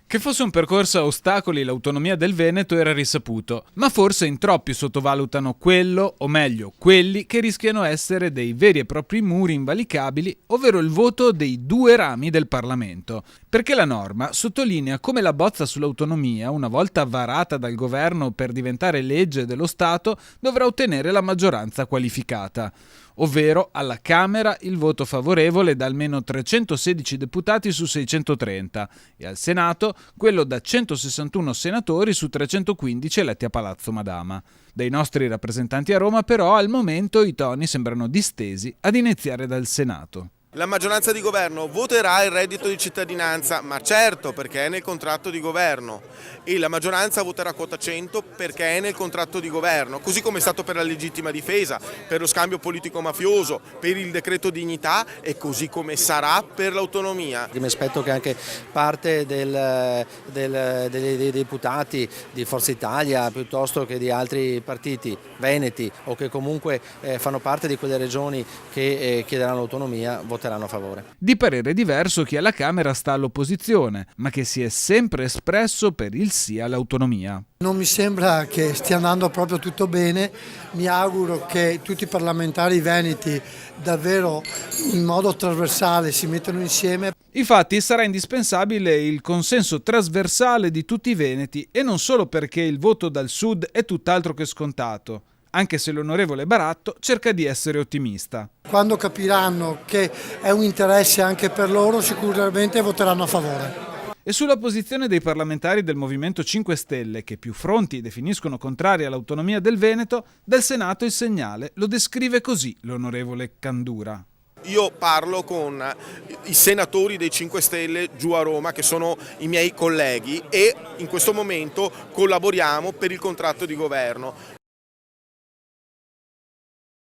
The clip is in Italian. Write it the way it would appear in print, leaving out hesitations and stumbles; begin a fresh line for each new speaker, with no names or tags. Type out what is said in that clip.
Che fosse un percorso a ostacoli l'autonomia del Veneto era risaputo, ma forse in troppi sottovalutano quello, o meglio, quelli che rischiano essere dei veri e propri muri invalicabili, ovvero il voto dei due rami del Parlamento. Perché la norma sottolinea come la bozza sull'autonomia, una volta varata dal governo per diventare legge dello Stato, dovrà ottenere la maggioranza qualificata, ovvero alla Camera il voto favorevole da almeno 316 deputati su 630 e al Senato quello da 161 senatori su 315 eletti a Palazzo Madama. Dai nostri rappresentanti a Roma però al momento i toni sembrano distesi ad iniziare dal Senato.
La maggioranza di governo voterà il reddito di cittadinanza, ma certo perché è nel contratto di governo, e la maggioranza voterà quota 100 perché è nel contratto di governo, così come è stato per la legittima difesa, per lo scambio politico-mafioso, per il decreto dignità e così come sarà per l'autonomia.
Mi aspetto che anche parte dei deputati di Forza Italia piuttosto che di altri partiti veneti o che comunque fanno parte di quelle regioni che chiederanno l'autonomia voteranno a favore.
Di parere diverso chi alla Camera sta all'opposizione, ma che si è sempre espresso per il sì all'autonomia.
Non mi sembra che stia andando proprio tutto bene, mi auguro che tutti i parlamentari veneti davvero in modo trasversale si mettano insieme.
Infatti sarà indispensabile il consenso trasversale di tutti i veneti e non solo perché il voto dal sud è tutt'altro che scontato, anche se l'onorevole Baratto cerca di essere ottimista.
Quando capiranno che è un interesse anche per loro sicuramente voteranno a favore.
E sulla posizione dei parlamentari del Movimento 5 Stelle, che più fronti definiscono contrari all'autonomia del Veneto, dal Senato il segnale lo descrive così l'onorevole Candura.
Io parlo con i senatori dei 5 Stelle giù a Roma, che sono i miei colleghi, e in questo momento collaboriamo per il contratto di governo.